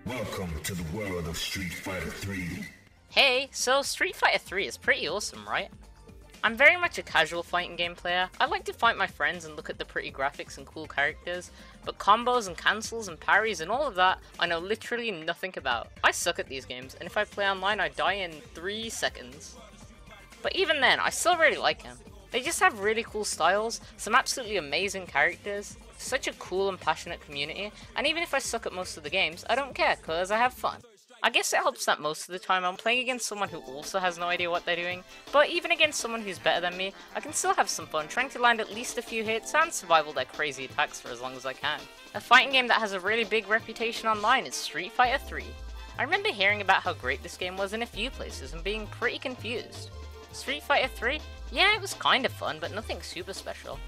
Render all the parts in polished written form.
Welcome to the world of Street Fighter 3. Hey, so Street Fighter 3 is pretty awesome, right? I'm very much a casual fighting game player. I like to fight my friends and look at the pretty graphics and cool characters, but combos and cancels and parries and all of that, I know literally nothing about. I suck at these games, and if I play online, I die in 3 seconds. But even then, I still really like them. They just have really cool styles, some absolutely amazing characters, such a cool and passionate community, and even if I suck at most of the games, I don't care, cause I have fun. I guess it helps that most of the time I'm playing against someone who also has no idea what they're doing, but even against someone who's better than me, I can still have some fun trying to land at least a few hits and survive all their crazy attacks for as long as I can. A fighting game that has a really big reputation online is Street Fighter 3. I remember hearing about how great this game was in a few places and being pretty confused. Street Fighter 3? Yeah, it was kind of fun, but nothing super special.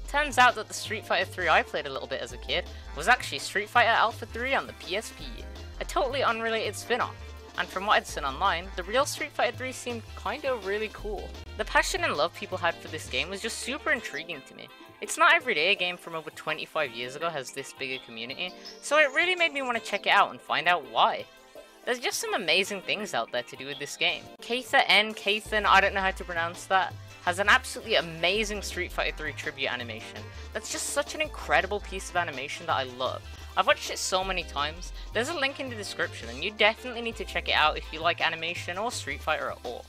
Turns out that the Street Fighter 3 I played a little bit as a kid was actually Street Fighter Alpha 3 on the PSP, a totally unrelated spin-off, and from what I'd seen online, the real Street Fighter 3 seemed kinda really cool. The passion and love people had for this game was just super intriguing to me. It's not every day a game from over 25 years ago has this big a community, so it really made me want to check it out and find out why. There's just some amazing things out there to do with this game. Kathan, I don't know how to pronounce that, has an absolutely amazing Street Fighter 3 tribute animation. That's just such an incredible piece of animation that I love. I've watched it so many times. There's a link in the description and you definitely need to check it out if you like animation or Street Fighter at all.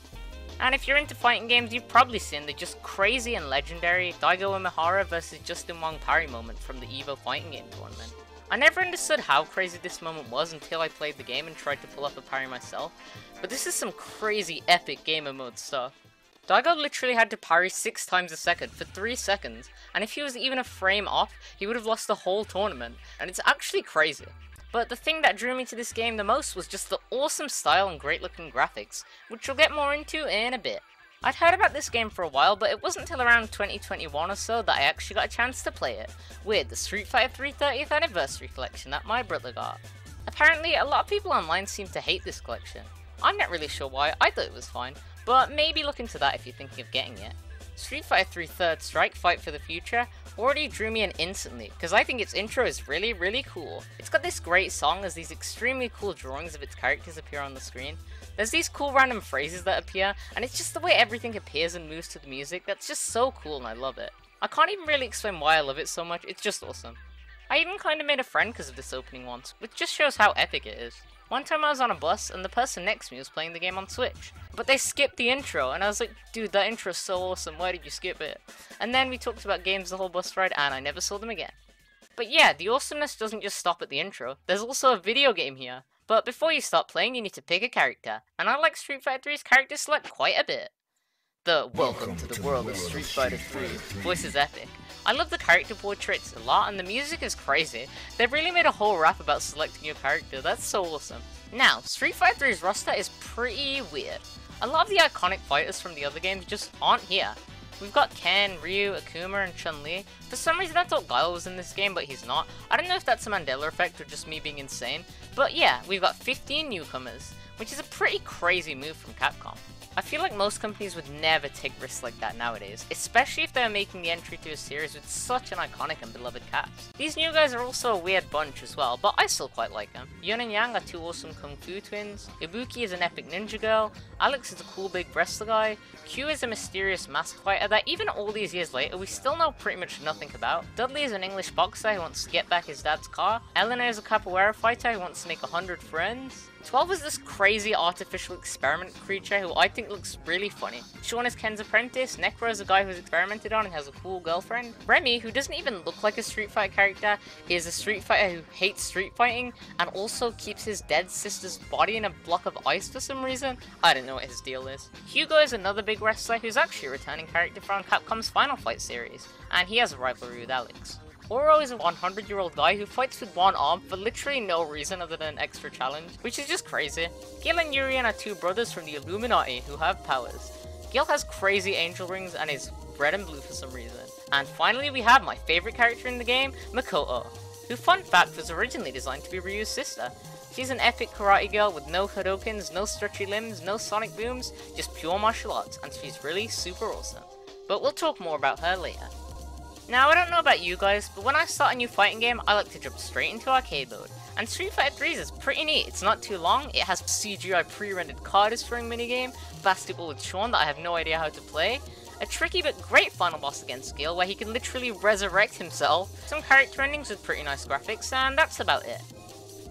And if you're into fighting games, you've probably seen the just crazy and legendary Daigo Umehara vs Justin Wong parry moment from the EVO fighting game tournament. I never understood how crazy this moment was until I played the game and tried to pull off a parry myself, but this is some crazy epic gamer mode stuff. Daigo literally had to parry 6 times a second for 3 seconds, and if he was even a frame off, he would have lost the whole tournament, and it's actually crazy. But the thing that drew me to this game the most was just the awesome style and great looking graphics, which we'll get more into in a bit. I'd heard about this game for a while, but it wasn't until around 2021 or so that I actually got a chance to play it, with the Street Fighter 3 30th Anniversary Collection that my brother got. Apparently, a lot of people online seem to hate this collection. I'm not really sure why, I thought it was fine, but maybe look into that if you're thinking of getting it. Street Fighter 3 Third Strike Fight for the Future already drew me in instantly, because I think its intro is really cool. It's got this great song as these extremely cool drawings of its characters appear on the screen. There's these cool random phrases that appear, and it's just the way everything appears and moves to the music that's just so cool and I love it. I can't even really explain why I love it so much, it's just awesome. I even kinda made a friend because of this opening once, which just shows how epic it is. One time I was on a bus and the person next to me was playing the game on Switch, but they skipped the intro and I was like, dude, that intro is so awesome, why did you skip it? And then we talked about games the whole bus ride and I never saw them again. But yeah, the awesomeness doesn't just stop at the intro, there's also a video game here. But before you start playing you need to pick a character, and I like Street Fighter 3's character select quite a bit. The Welcome to the world of Street Fighter 3 voice is epic. I love the character portraits a lot and the music is crazy. They've really made a whole rap about selecting your character, that's so awesome. Now, Street Fighter 3's roster is pretty weird. A lot of the iconic fighters from the other games just aren't here. We've got Ken, Ryu, Akuma, and Chun-Li. For some reason I thought Guile was in this game, but he's not. I don't know if that's a Mandela effect or just me being insane. But yeah, we've got 15 newcomers, which is a pretty crazy move from Capcom. I feel like most companies would never take risks like that nowadays, especially if they're making the entry to a series with such an iconic and beloved cast. These new guys are also a weird bunch as well, but I still quite like them. Yun and Yang are 2 awesome kung fu twins, Ibuki is an epic ninja girl, Alex is a cool big wrestler guy, Q is a mysterious mask fighter that even all these years later we still know pretty much nothing about, Dudley is an English boxer who wants to get back his dad's car, Eleanor is a capoeira fighter who wants to make 100 friends, 12 is this crazy artificial experiment creature who I think looks really funny. Sean is Ken's apprentice, Necro is a guy who's experimented on and has a cool girlfriend. Remy, who doesn't even look like a Street Fighter character, is a Street Fighter who hates street fighting and also keeps his dead sister's body in a block of ice for some reason. I don't know what his deal is. Hugo is another big wrestler who's actually a returning character from Capcom's Final Fight series, and he has a rivalry with Alex. Oro is a 100-year-old guy who fights with one arm for literally no reason other than an extra challenge, which is just crazy. Gil and Yurian are 2 brothers from the Illuminati who have powers. Gil has crazy angel rings and is red and blue for some reason. And finally we have my favorite character in the game, Makoto, who fun fact was originally designed to be Ryu's sister. She's an epic karate girl with no Hadokens, no stretchy limbs, no sonic booms, just pure martial arts, and she's really super awesome. But we'll talk more about her later. Now, I don't know about you guys, but when I start a new fighting game, I like to jump straight into arcade mode. And Street Fighter 3 is pretty neat. It's not too long, it has CGI pre-rendered card destroying minigame, basketball with Sean that I have no idea how to play, a tricky but great final boss against skill where he can literally resurrect himself, some character endings with pretty nice graphics, and that's about it.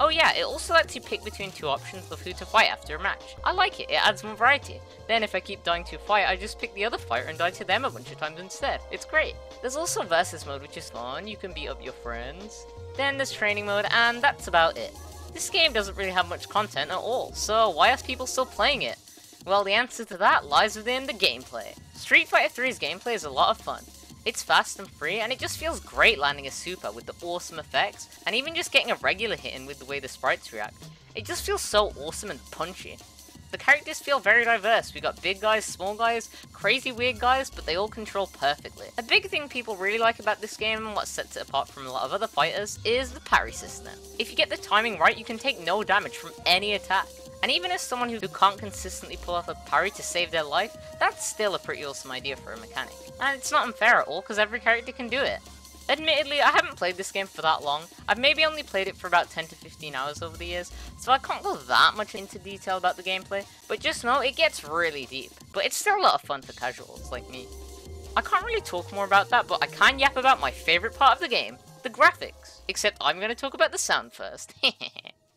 Oh yeah, it also lets you pick between two options of who to fight after a match. I like it, it adds more variety. Then if I keep dying to a fight, I just pick the other fighter and die to them a bunch of times instead. It's great. There's also versus mode, which is fun, you can beat up your friends. Then there's training mode, and that's about it. This game doesn't really have much content at all, so why are people still playing it? Well, the answer to that lies within the gameplay. Street Fighter 3's gameplay is a lot of fun. It's fast and free, and it just feels great landing a super with the awesome effects, and even just getting a regular hit in with the way the sprites react. It just feels so awesome and punchy. The characters feel very diverse. We got big guys, small guys, crazy weird guys, but they all control perfectly. A big thing people really like about this game and what sets it apart from a lot of other fighters is the parry system. If you get the timing right, you can take no damage from any attack. And even as someone who can't consistently pull off a parry to save their life, that's still a pretty awesome idea for a mechanic. And it's not unfair at all, because every character can do it. Admittedly, I haven't played this game for that long. I've maybe only played it for about 10 to 15 hours over the years, so I can't go that much into detail about the gameplay, but just know it gets really deep. But it's still a lot of fun for casuals like me. I can't really talk more about that, but I can yap about my favourite part of the game, the graphics. Except I'm going to talk about the sound first.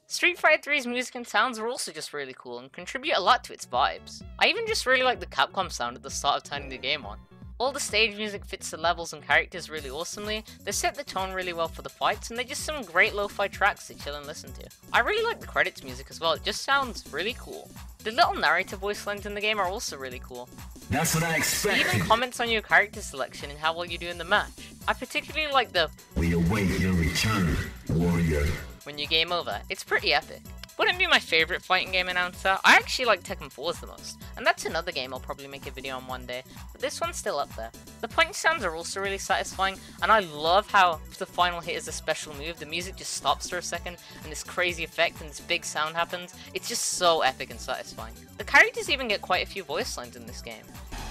Street Fighter 3's music and sounds are also just really cool and contribute a lot to its vibes. I even just really like the Capcom sound at the start of turning the game on. All the stage music fits the levels and characters really awesomely, they set the tone really well for the fights, and they're just some great lo-fi tracks to chill and listen to. I really like the credits music as well, it just sounds really cool. The little narrator voice lines in the game are also really cool. That's what I It expected. even comments on your character selection and how well you do in the match. I particularly like the We await your return, warrior. when you game over. It's pretty epic. Wouldn't be my favourite fighting game announcer, I actually like Tekken 4's the most, and that's another game I'll probably make a video on one day, but this one's still up there. The punch sounds are also really satisfying, and I love how if the final hit is a special move, the music just stops for a second, and this crazy effect and this big sound happens. It's just so epic and satisfying. The characters even get quite a few voice lines in this game.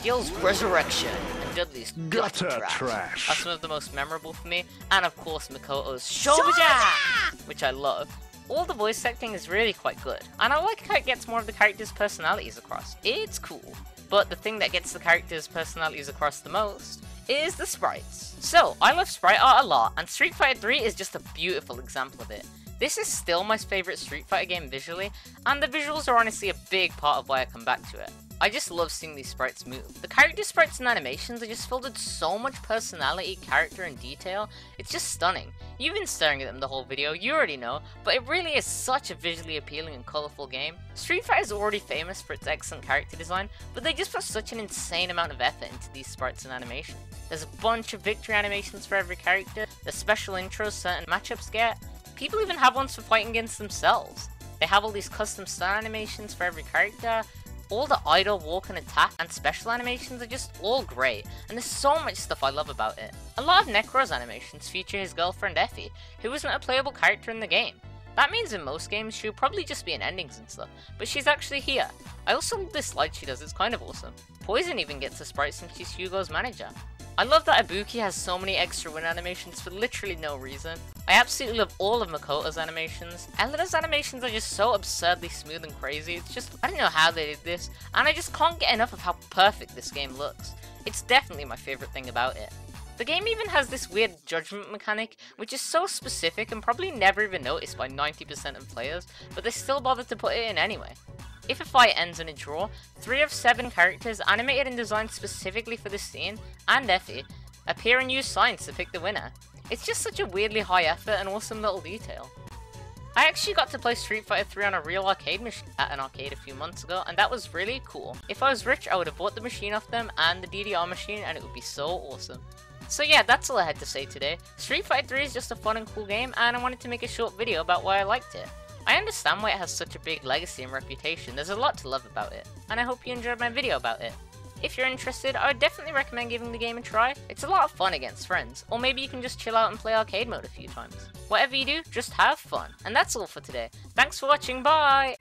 Gil's Resurrection and Dudley's Gutter Trash are some of the most memorable for me, and of course Makoto's Shobuja, which I love. All the voice acting is really quite good, and I like how it gets more of the characters' personalities across. It's cool. But the thing that gets the characters' personalities across the most is the sprites. So, I love sprite art a lot, and Street Fighter 3 is just a beautiful example of it. This is still my favourite Street Fighter game visually, and the visuals are honestly a big part of why I come back to it. I just love seeing these sprites move. The character sprites and animations are just filled with so much personality, character, and detail. It's just stunning. You've been staring at them the whole video, you already know, but it really is such a visually appealing and colourful game. Street Fighter is already famous for its excellent character design, but they just put such an insane amount of effort into these sprites and animations. There's a bunch of victory animations for every character, there's special intros certain matchups get. People even have ones for fighting against themselves. They have all these custom stun animations for every character. All the idle, walk and attack and special animations are just all great, and there's so much stuff I love about it. A lot of Necro's animations feature his girlfriend Effie, who isn't a playable character in the game. That means in most games she'll probably just be in endings and stuff, but she's actually here. I also love this slide she does, it's kind of awesome. Poison even gets a sprite since she's Hugo's manager. I love that Ibuki has so many extra win animations for literally no reason. I absolutely love all of Makoto's animations. Elena's animations are just so absurdly smooth and crazy, it's just, I don't know how they did this, and I just can't get enough of how perfect this game looks. It's definitely my favourite thing about it. The game even has this weird judgment mechanic, which is so specific and probably never even noticed by 90% of players, but they still bother to put it in anyway. If a fight ends in a draw, 3 of 7 characters animated and designed specifically for this scene, and Effie, appear and use signs to pick the winner. It's just such a weirdly high effort and awesome little detail. I actually got to play Street Fighter 3 on a real arcade machine at an arcade a few months ago, and that was really cool. If I was rich, I would have bought the machine off them and the DDR machine, and it would be so awesome. So yeah, that's all I had to say today. Street Fighter 3 is just a fun and cool game, and I wanted to make a short video about why I liked it. I understand why it has such a big legacy and reputation, there's a lot to love about it, and I hope you enjoyed my video about it. If you're interested, I would definitely recommend giving the game a try. It's a lot of fun against friends, or maybe you can just chill out and play arcade mode a few times. Whatever you do, just have fun. And that's all for today. Thanks for watching, bye!